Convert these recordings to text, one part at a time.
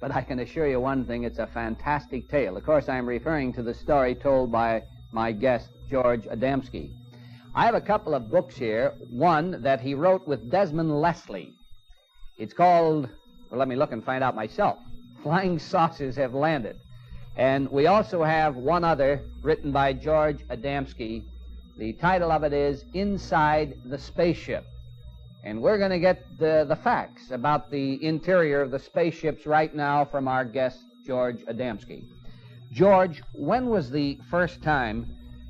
but I can assure you one thing, it's a fantastic tale. Of course, I'm referring to the story told by my guest, George Adamski. I have a couple of books here, one that he wrote with Desmond Leslie. It's called, well, let me look and find out myself, Flying Saucers Have Landed. And we also have one other written by George Adamski. The title of it is Inside the Spaceship. And we're going to get the facts about the interior of the spaceships right now from our guest, George Adamski. George, when was the first time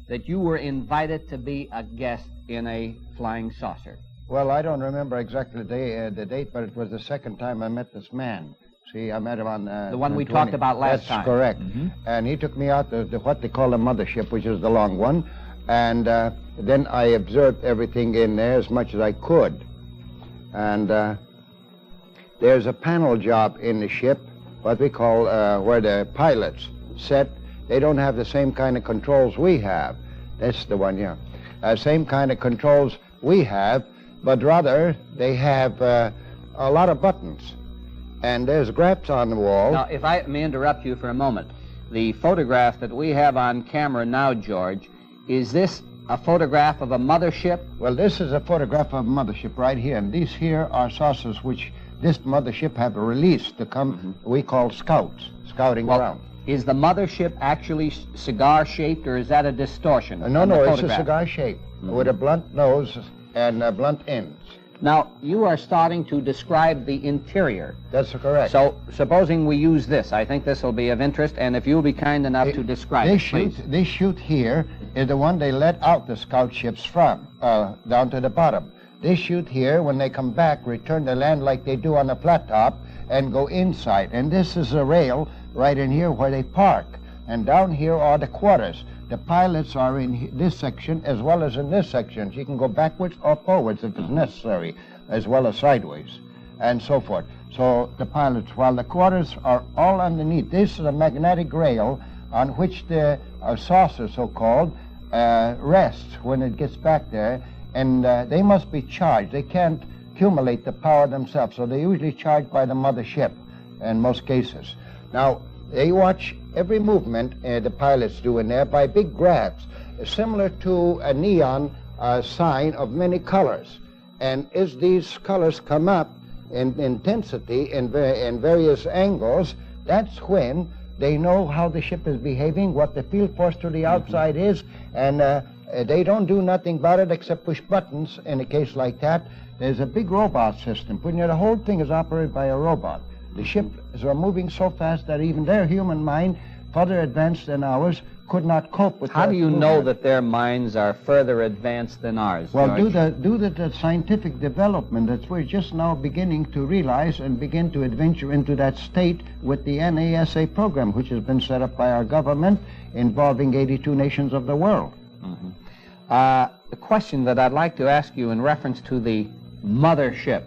that you were invited to be a guest in a flying saucer? Well, I don't remember exactly the date, but it was the second time I met this man. See, I met him on... the one we talked about last time. That's correct. Mm-hmm. And he took me out to what they call a mothership, which is the long one. And then I observed everything in there as much as I could. And there's a panel job in the ship, what we call where the pilots sit. They don't have the same kind of controls we have. That's the one, yeah. Same kind of controls we have, but rather they have a lot of buttons. And there's graphs on the wall. Now, if I may interrupt you for a moment, the photograph that we have on camera now, George, is this a photograph of a mothership? Well, this is a photograph of a mothership right here, and these here are saucers which this mothership have released to come, we call scouts, scouting around. Is the mothership actually cigar-shaped, or is that a distortion? No, it's a cigar-shape with a blunt nose and blunt ends. Now, you are starting to describe the interior. That's correct. So, supposing we use this, I think this will be of interest, and if you'll be kind enough to describe it, please. This chute here is the one they let out the scout ships from, down to the bottom. This chute here, when they come back, return to land like they do on the flat top and go inside. And this is a rail right in here where they park. And down here are the quarters. The pilots are in this section as well as in this section. You can go backwards or forwards if it's necessary, as well as sideways, and so forth. So the pilots, while the quarters are all underneath, this is a magnetic rail on which the saucer, so-called, rests when it gets back there, and they must be charged. They can't accumulate the power themselves, so they're usually charged by the mothership in most cases. Now, they watch every movement the pilots do in there by big graphs, similar to a neon sign of many colors. And as these colors come up in intensity in various angles, that's when they know how the ship is behaving, what the field force to the outside is, and they don't do nothing about it except push buttons in a case like that. There's a big robot system. The whole thing is operated by a robot. The ships are moving so fast that even their human mind, further advanced than ours, could not cope with. How do you know that their minds are further advanced than ours? Well, George? due to the scientific development that we're just now beginning to realize and begin to adventure into that state with the NASA program, which has been set up by our government involving 82 nations of the world. The question that I'd like to ask you in reference to the mothership,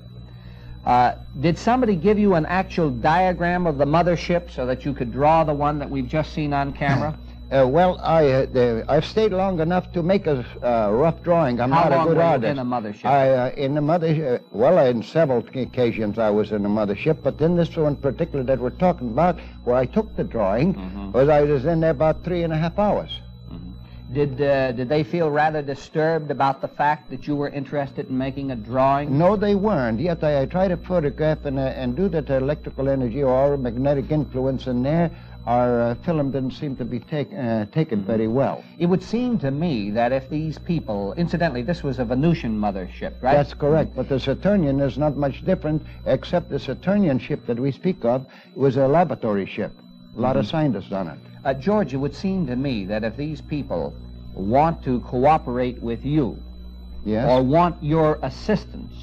did somebody give you an actual diagram of the mothership so that you could draw the one that we've just seen on camera? Well, I've stayed long enough to make a rough drawing. I'm not a good artist. How long were you in a mothership? In the mothership, well, on several occasions I was in a mothership, but then this one in particular that we're talking about, where I took the drawing, I was in there about 3.5 hours. Did they feel rather disturbed about the fact that you were interested in making a drawing? No, they weren't. Yet I tried to photograph and do that electrical energy or magnetic influence in there. Our film didn't seem to be taken very well. It would seem to me that if these people, incidentally, this was a Venusian mothership, right? That's correct, but the Saturnian is not much different, except the Saturnian ship that we speak of was a laboratory ship. A lot of scientists on it. George, it would seem to me that if these people want to cooperate with you, or want your assistance,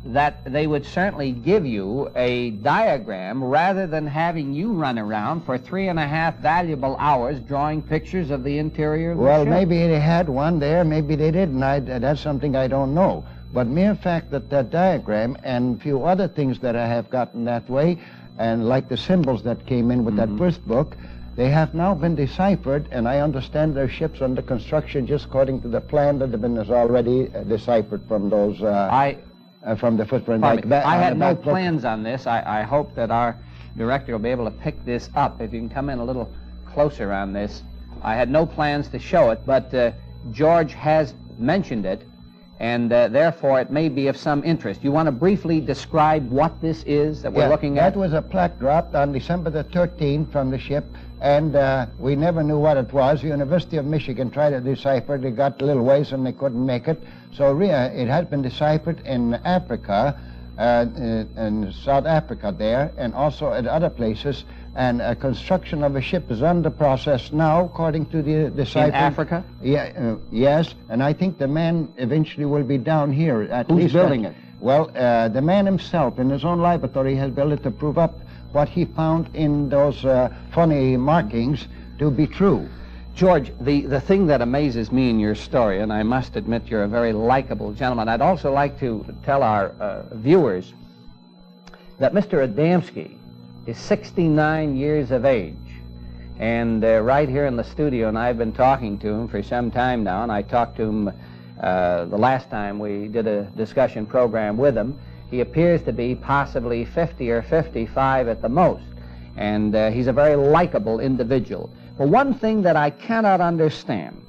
that they would certainly give you a diagram rather than having you run around for 3.5 valuable hours drawing pictures of the interior of the ship. Well, maybe they had one there, maybe they didn't. That's something I don't know. But mere fact that that diagram and a few other things that I have gotten that way, and like the symbols that came in with that first book, they have now been deciphered, and I understand their ships under construction just according to the plan that is already deciphered from those, from the footprint. I had no plans on this. I hope that our director will be able to pick this up. If you can come in a little closer on this. I had no plans to show it, but George has mentioned it, and therefore it may be of some interest. You want to briefly describe what this is that we're looking at? That was a plaque dropped on December the 13th from the ship, and we never knew what it was. The University of Michigan tried to decipher it. They got a little ways and they couldn't make it. So it has been deciphered in Africa, in South Africa there, and also at other places. And construction of a ship is under process now, according to the decipher. In Africa? Yeah, yes, and I think the man eventually will be down here. At Who's least building it? Well, the man himself, in his own laboratory, has built it to prove up what he found in those funny markings to be true. George, the thing that amazes me in your story, and I must admit you're a very likable gentleman, I'd also like to tell our viewers that Mr. Adamski is 69 years of age. And right here in the studio, and I've been talking to him for some time now, and I talked to him the last time we did a discussion program with him. He appears to be possibly 50 or 55 at the most, and he's a very likable individual. But one thing that I cannot understand,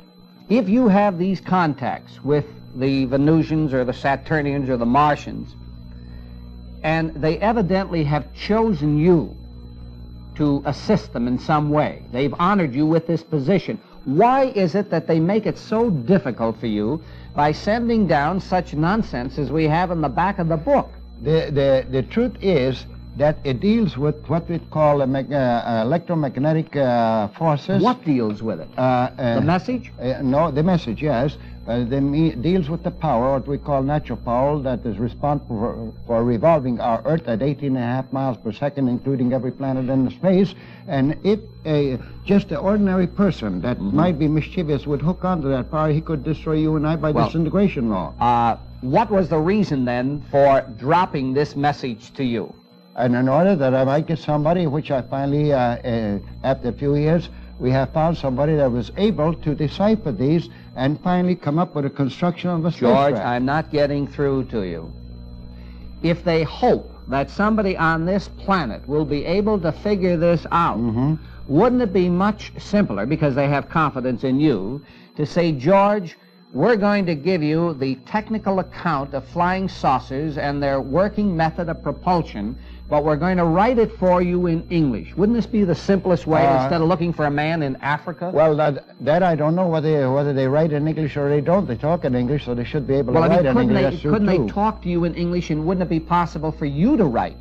if you have these contacts with the Venusians or the Saturnians or the Martians, and they evidently have chosen you to assist them in some way, they've honored you with this position, why is it that they make it so difficult for you by sending down such nonsense as we have in the back of the book? The truth is that it deals with what we call electromagnetic forces. What deals with it? The message? No, the message, yes. Deals with the power, what we call natural power, that is responsible for revolving our Earth at 18.5 miles per second, including every planet in the space. And if just an ordinary person that might be mischievous would hook onto that power, he could destroy you and I by disintegration law. What was the reason then for dropping this message to you? And in order that I might get somebody, which I finally, after a few years, we have found somebody that was able to decipher these and finally come up with a construction of a spacecraft. George, I'm not getting through to you. If they hope that somebody on this planet will be able to figure this out, wouldn't it be much simpler, because they have confidence in you, to say, George, we're going to give you the technical account of flying saucers and their working method of propulsion, but we're going to write it for you in English. Wouldn't this be the simplest way, instead of looking for a man in Africa? Well, that I don't know whether they write in English or they don't. They talk in English, so they should be able to write in English. Couldn't they talk to you in English, and wouldn't it be possible for you to write?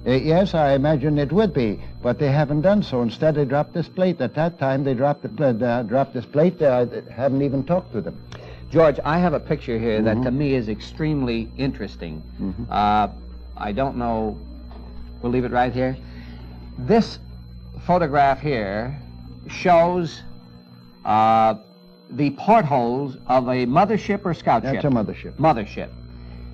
Yes, I imagine it would be, but they haven't done so. Instead, they dropped this plate. At that time, they dropped this plate. I haven't even talked to them. George, I have a picture here that to me is extremely interesting. I don't know. We'll leave it right here. This photograph here shows the portholes of a mothership or scout ship? That's a mothership. Mothership.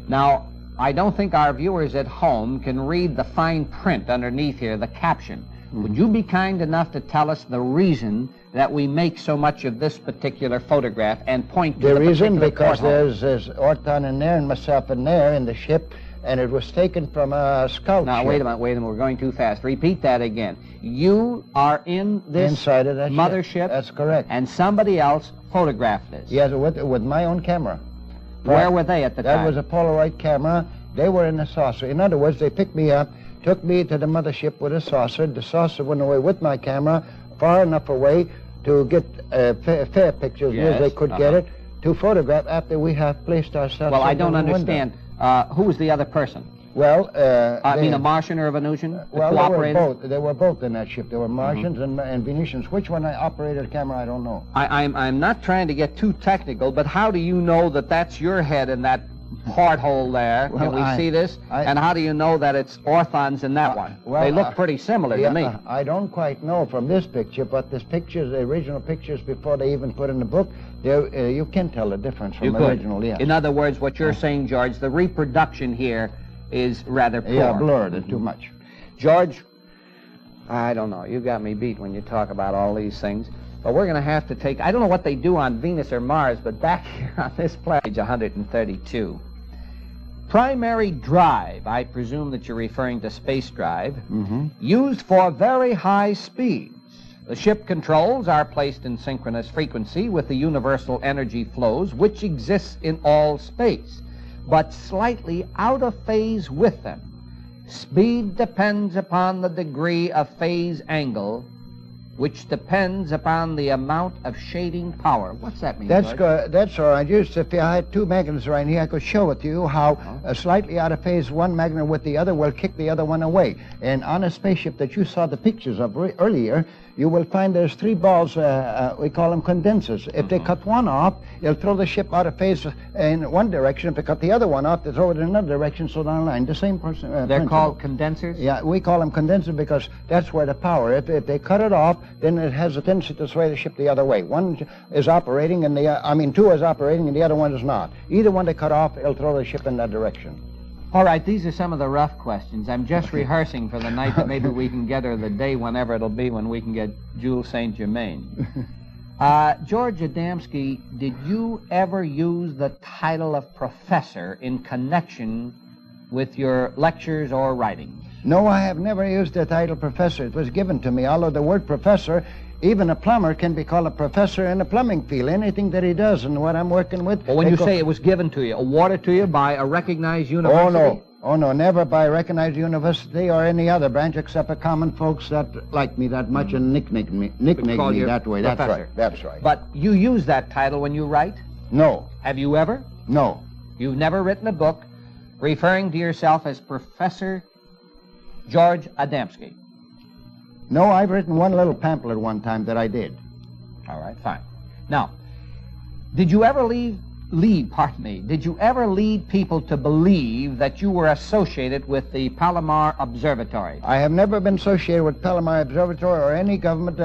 Now, I don't think our viewers at home can read the fine print underneath here, the caption. Would you be kind enough to tell us the reason that we make so much of this particular photograph and point to the reason? Because there's Orton in there and myself in there in the ship, and it was taken from a scout ship. Now, wait a minute, we're going too fast. Repeat that again. You are in this inside of that mothership? Ship. That's correct. And somebody else photographed this? Yes, with my own camera. Where were they at the time? That was a Polaroid camera. They were in a saucer. In other words, they picked me up, took me to the mothership with a saucer. The saucer went away with my camera far enough away to get fair pictures as they could get it, to photograph after we have placed ourselves. Well, I don't understand. Who was the other person? Well, I mean, a Martian or a Venusian? Well, they were both in that ship. There were Martians and Venetians. Which one I operated the camera, I don't know. I'm not trying to get too technical, but how do you know that that's your head in that porthole there? Well, can we see this? And how do you know that it's Orthon's in that one? Well, they look pretty similar to me. I don't quite know from this picture, but this picture, the original pictures before they even put in the book, you can tell the difference from the original, yes. In other words, what you're saying, George, the reproduction here is rather poor. Yeah, blurred and too much. George, I don't know. You got me beat when you talk about all these things. But we're going to have to take, I don't know what they do on Venus or Mars, but back here on this planet, page 132, primary drive, I presume that you're referring to space drive, Mm-hmm. used for very high speeds. The ship controls are placed in synchronous frequency with the universal energy flows, which exists in all space, but slightly out of phase with them. Speed depends upon the degree of phase angle, which depends upon the amount of shading power. What's that mean, That's George? good. That's all right. Just if I had two magnets right here, I could show it to you how slightly out of phase one magnet with the other will kick the other one away. And on a spaceship that you saw the pictures of earlier, you will find there's three balls, we call them condensers. If they cut one off, it'll throw the ship out of phase in one direction. If they cut the other one off, they throw it in another direction, so down the line. The same person. They're principle. called condensers? Yeah, we call them condensers because that's where the power. If they cut it off, then it has a tendency to sway the ship the other way. One is operating, and two is operating, and the other one is not. Either one they cut off, it'll throw the ship in that direction. All right, these are some of the rough questions. I'm just rehearsing for the night that maybe we can get, or the day whenever it'll be when we can get Jules St. Germain. George Adamski, did you ever use the title of professor in connection with your lectures or writings? No, I have never used the title professor. It was given to me, although the word professor, even a plumber can be called a professor in the plumbing field. Anything that he does and what I'm working with. Well, when you say it was given to you, awarded to you by a recognized university? Oh, no, never by a recognized university or any other branch except a common folks that like me that much and nickname me that way. Professor. That's right. That's right. But you use that title when you write? No. Have you ever? No. You've never written a book referring to yourself as Professor George Adamski? No, I've written one little pamphlet one time that I did. All right, fine. Now, did you ever did you ever lead people to believe that you were associated with the Palomar Observatory? I have never been associated with Palomar Observatory or any government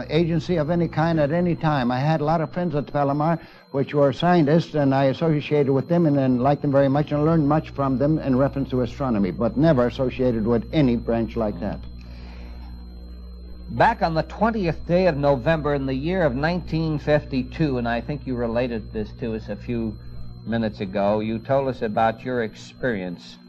agency of any kind at any time. I had a lot of friends at Palomar which were scientists, and I associated with them and then liked them very much and learned much from them in reference to astronomy, but never associated with any branch like that. Back on the 20th day of November in the year of 1952, and I think you related this to us a few minutes ago, you told us about your experience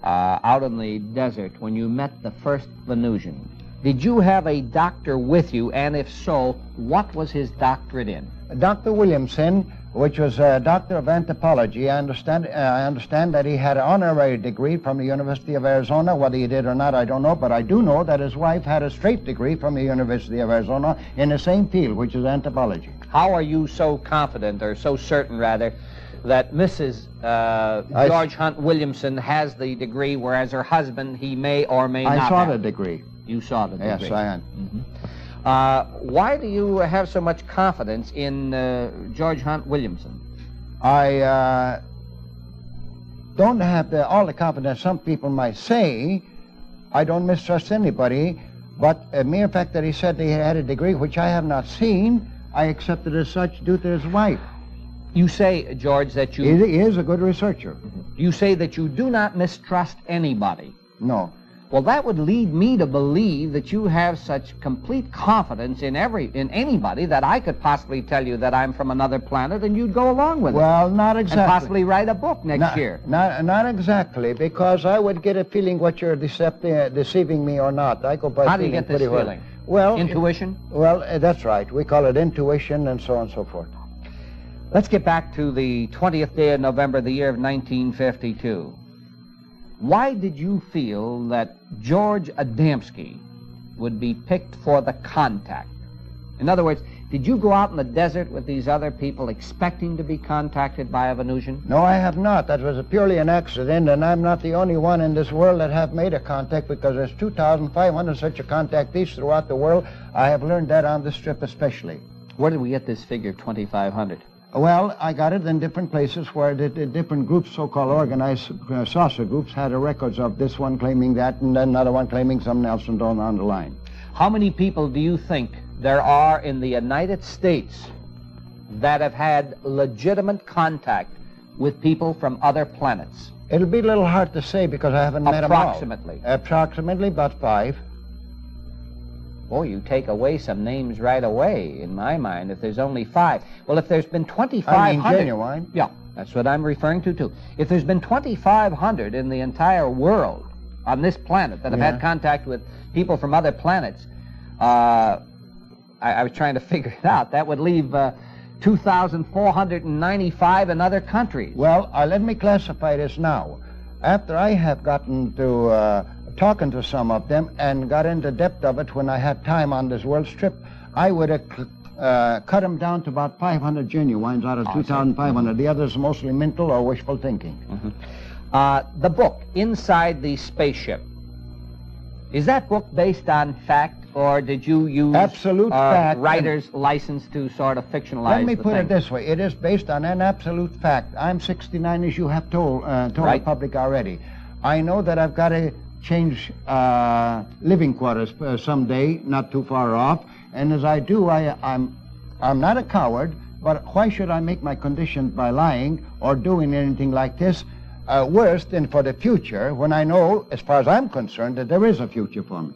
out in the desert when you met the first Venusian. Did you have a doctor with you, and if so, what was his doctorate in? Dr. Williamson, which was a doctor of anthropology. I understand that he had an honorary degree from the University of Arizona. Whether he did or not, I don't know, but I do know that his wife had a straight degree from the University of Arizona in the same field, which is anthropology. How are you so confident, or so certain, rather, that Mrs. George Hunt Williamson has the degree, whereas her husband, he may or may not have? I saw the degree. You saw the degree? Yes, I am. Mm-hmm. Why do you have so much confidence in George Hunt Williamson? I don't have all the confidence some people might say. I don't mistrust anybody, but a mere fact that he said that he had a degree, which I have not seen, I accepted as such due to his wife. You say, George, that you... He is a good researcher. You say that you do not mistrust anybody. No. Well, that would lead me to believe that you have such complete confidence in anybody that I could possibly tell you that I'm from another planet and you'd go along with it. Well, not exactly. And possibly write a book next year. Not exactly, because I would get a feeling what you're deceiving me or not. I go by How do you get this feeling? Well, intuition? Well, that's right. We call it intuition and so on and so forth. Let's get back to the 20th day of November, the year of 1952. Why did you feel that George Adamski would be picked for the contact? In other words, did you go out in the desert with these other people expecting to be contacted by a Venusian? No, I have not. That was purely an accident, and I'm not the only one in this world that have made a contact, because there's 2,500 such a contactees throughout the world. I have learned that on this trip especially. Where did we get this figure, 2,500? Well, I got it in different places where the different groups, so-called organized saucer groups, had records of this one claiming that and then another one claiming something else and on the line. How many people do you think there are in the United States that have had legitimate contact with people from other planets? It'll be a little hard to say because I haven't met them all. Approximately? Approximately about 5. Boy, you take away some names right away, in my mind, if there's only 5. Well, if there's been 2,500... I mean genuine. Yeah, that's what I'm referring to, too. If there's been 2,500 in the entire world on this planet that have had contact with people from other planets, I was trying to figure it out. That would leave 2,495 in other countries. Well, let me classify this now. After I have gotten to talking to some of them and got into depth of it when I had time on this world's trip, I would have cut them down to about 500 genuines out of 2,500. The others mostly mental or wishful thinking. The book, Inside the Spaceship, is that book based on fact, or did you use absolute fact, writer's license to sort of fictionalize Let me put it this way. It is based on an absolute fact. I'm 69, as you have told the public already. I know that I've got to change living quarters someday, not too far off. And as I do, I'm not a coward, but why should I make my conditions by lying or doing anything like this worse than for the future when I know, as far as I'm concerned, that there is a future for me?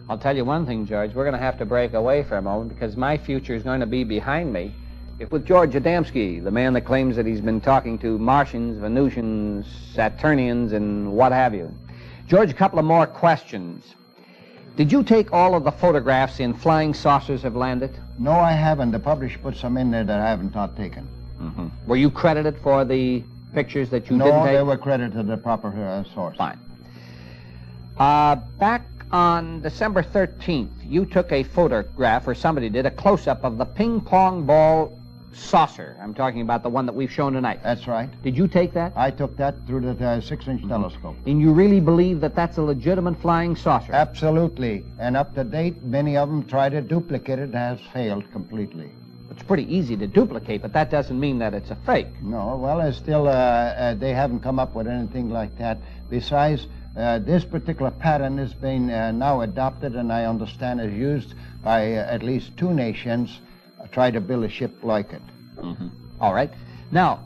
I'll tell you one thing, George. We're going to have to break away for a moment because my future is going to be behind me. If with George Adamski, the man that claims that he's been talking to Martians, Venusians, Saturnians, and what have you. George, a couple of more questions. Did you take all of the photographs in Flying Saucers Have Landed? No, I haven't. The publisher put some in there that I haven't taken. Were you credited for the pictures that you didn't take? No, they were credited to the proper source. Fine. Back on December 13th, you took a photograph, or somebody did, a close-up of the ping-pong ball saucer. I'm talking about the one that we've shown tonight. That's right. Did you take that? I took that through the 6-inch telescope. And you really believe that that's a legitimate flying saucer? Absolutely. And up to date, many of them try to duplicate it, has failed completely. It's pretty easy to duplicate, but that doesn't mean that it's a fake. No, well, it's still, they haven't come up with anything like that. Besides, this particular pattern has been now adopted, and I understand is used by at least 2 nations try to build a ship like it. All right. Now,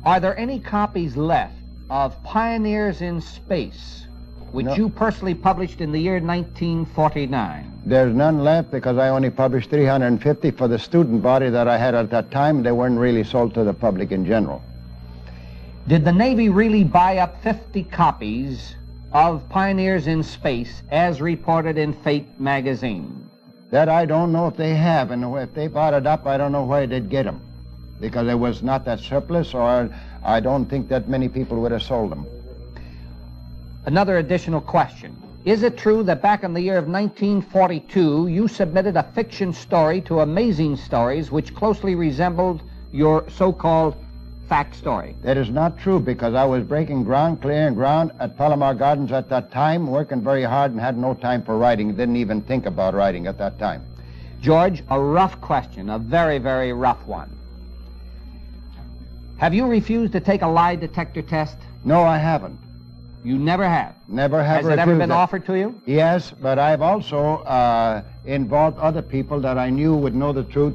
are there any copies left of Pioneers in Space, which you personally published in the year 1949? There's none left because I only published 350 for the student body that I had at that time. They weren't really sold to the public in general. Did the Navy really buy up 50 copies of Pioneers in Space as reported in Fate magazine? That I don't know if they have, and if they bought it up, I don't know where they'd get them, because there was not that surplus, or I don't think that many people would have sold them. Another additional question. Is it true that back in the year of 1942, you submitted a fiction story to Amazing Stories which closely resembled your so-called fact story? That is not true, because I was breaking ground, clearing ground at Palomar Gardens at that time, working very hard and had no time for writing. Didn't even think about writing at that time. George, a rough question, a very, very rough one. Have you refused to take a lie detector test? No, I haven't. You never have? Never have. Has it ever been offered to you? Yes, but I've also involved other people that I knew would know the truth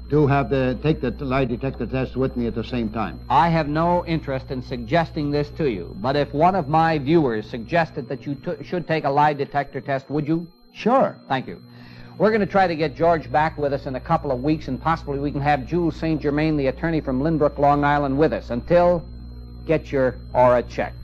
to have take the lie detector test with me at the same time. I have no interest in suggesting this to you, but if one of my viewers suggested that you should take a lie detector test, would you? Sure. Thank you. We're going to try to get George back with us in a couple of weeks, and possibly we can have Jules St. Germain, the attorney from Lynbrook, Long Island, with us. Until, get your aura checked.